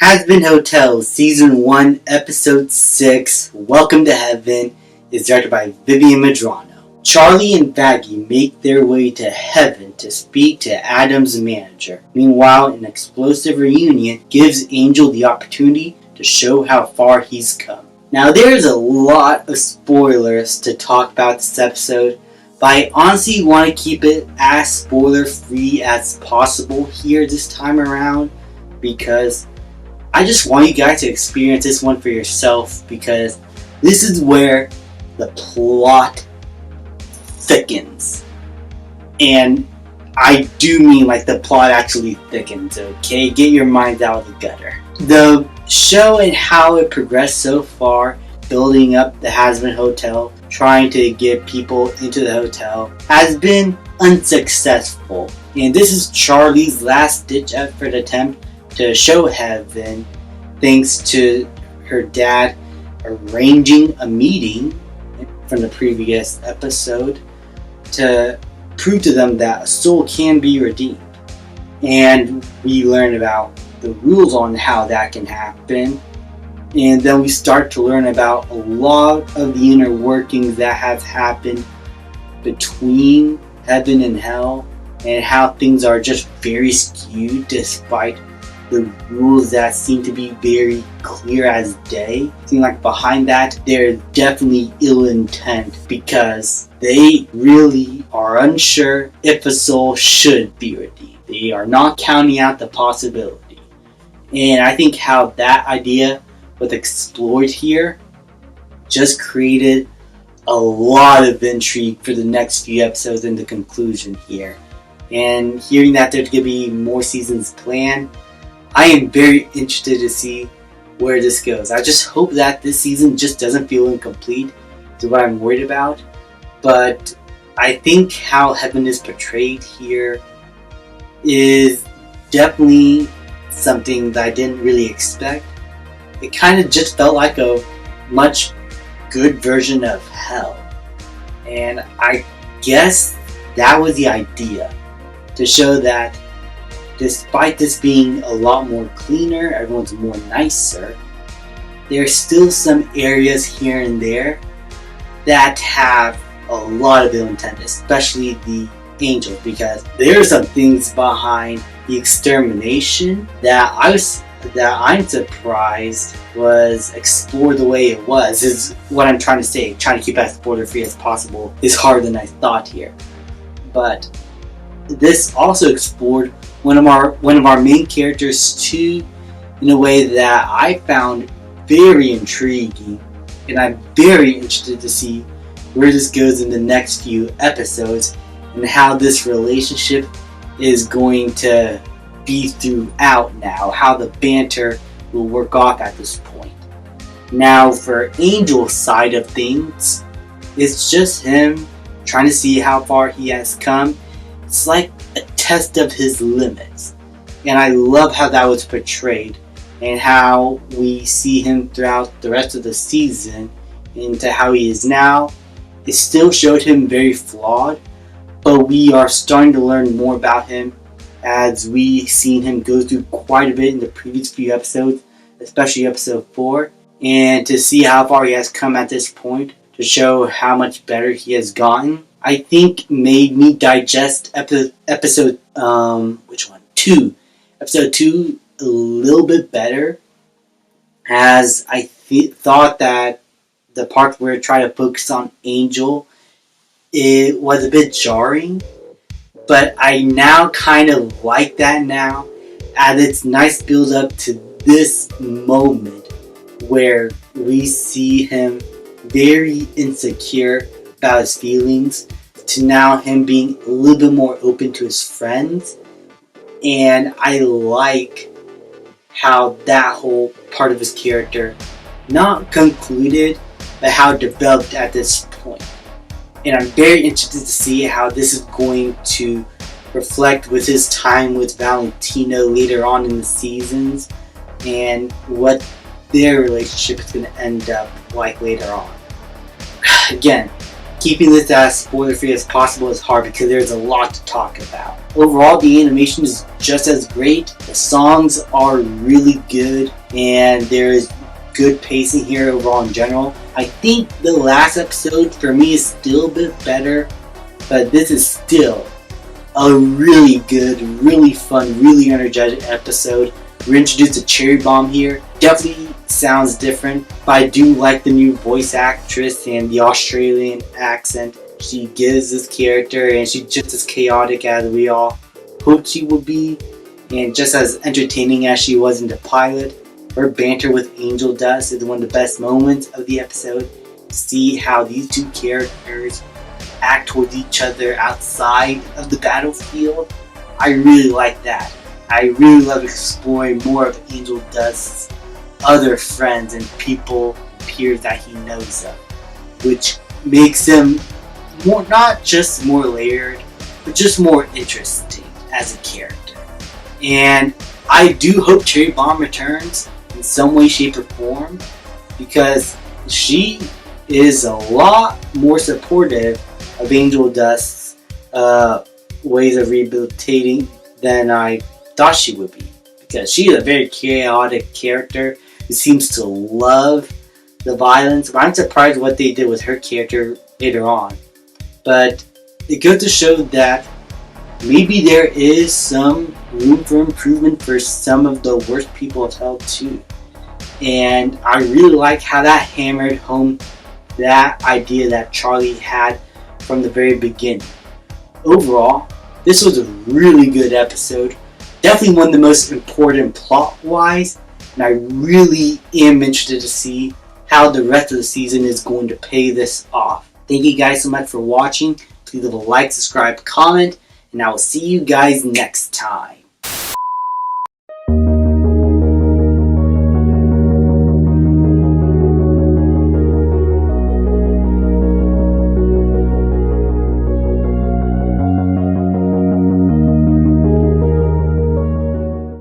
Hazbin Hotel, Season 1, Episode 6, Welcome to Heaven, is directed by Vivian Medrano. Charlie and Vaggie make their way to heaven to speak to Adam's manager. Meanwhile, an explosive reunion gives Angel the opportunity to show how far he's come. Now, there's a lot of spoilers to talk about this episode, but I honestly want to keep it as spoiler-free as possible here this time around, because I just want you guys to experience this one for yourself, because this is where the plot thickens. And I do mean like the plot actually thickens, okay? Get your minds out of the gutter. The show and how it progressed so far, building up the Hazbin Hotel, trying to get people into the hotel, has been unsuccessful. And this is Charlie's last-ditch effort attempt to show heaven, thanks to her dad arranging a meeting from the previous episode to prove to them that a soul can be redeemed. And we learn about the rules on how that can happen. And then we start to learn about a lot of the inner workings that have happened between heaven and hell, and how things are just very skewed despite the rules that seem to be very clear as day. Seem like behind that there's definitely ill intent, because they really are unsure if a soul should be redeemed. They are not counting out the possibility. And I think how that idea was explored here just created a lot of intrigue for the next few episodes and the conclusion here. And hearing that there's going to be more seasons planned, I am very interested to see where this goes. I just hope that this season just doesn't feel incomplete, is what I'm worried about. But I think how heaven is portrayed here is definitely something that I didn't really expect. It kind of just felt like a much good version of hell. And I guess that was the idea, to show that despite this being a lot more cleaner, everyone's more nicer, there's still some areas here and there that have a lot of ill intent, especially the angels, because there are some things behind the extermination that I'm surprised was explored the way it was, is what I'm trying to say. Trying to keep it as spoiler free as possible is harder than I thought here. But this also explored one of our main characters too, in a way that I found very intriguing, and I'm very interested to see where this goes in the next few episodes, and how this relationship is going to be throughout now, how the banter will work off at this point. Now, for Angel's side of things, it's just him trying to see how far he has come. It's like a test of his limits, and I love how that was portrayed, and how we see him throughout the rest of the season into how he is now. It still showed him very flawed, but we are starting to learn more about him as we seen him go through quite a bit in the previous few episodes, especially episode 4, and to see how far he has come at this point, to show how much better he has gotten, I think made me digest episode 2 a little bit better, as I thought that the part where I try to focus on Angel, it was a bit jarring, but I now kind of like that now, as it's nice build up to this moment where we see him very insecure about his feelings, to now him being a little bit more open to his friends. And I like how that whole part of his character, not concluded, but how it developed at this point. And I'm very interested to see how this is going to reflect with his time with Valentino later on in the seasons, and what their relationship is going to end up like later on. Again, Keeping this as spoiler free as possible is hard because there's a lot to talk about. Overall, the animation is just as great. The songs are really good, and there's good pacing here overall in general. I think the last episode for me is still a bit better, but this is still a really good, really fun, really energetic episode. We're introduced to Cherri Bomb here. Definitely sounds different, but I do like the new voice actress and the Australian accent she gives this character, and she's just as chaotic as we all hoped she would be, and just as entertaining as she was in the pilot. Her banter with Angel Dust is one of the best moments of the episode. See how these two characters act towards each other outside of the battlefield. I really like that. I really love exploring more of Angel Dust's other friends and people, peers that he knows of, which makes him more, not just more layered, but just more interesting as a character. And I do hope Cherri Bomb returns in some way, shape, or form, because she is a lot more supportive of Angel Dust's ways of rehabilitating than I thought she would be, because she is a very chaotic character who seems to love the violence. But I'm surprised what they did with her character later on. But it goes to show that maybe there is some room for improvement for some of the worst people of hell too. And I really like how that hammered home that idea that Charlie had from the very beginning. Overall, this was a really good episode. Definitely one of the most important plot-wise, and I really am interested to see how the rest of the season is going to pay this off. Thank you guys so much for watching. Please leave a like, subscribe, comment, and I will see you guys next time.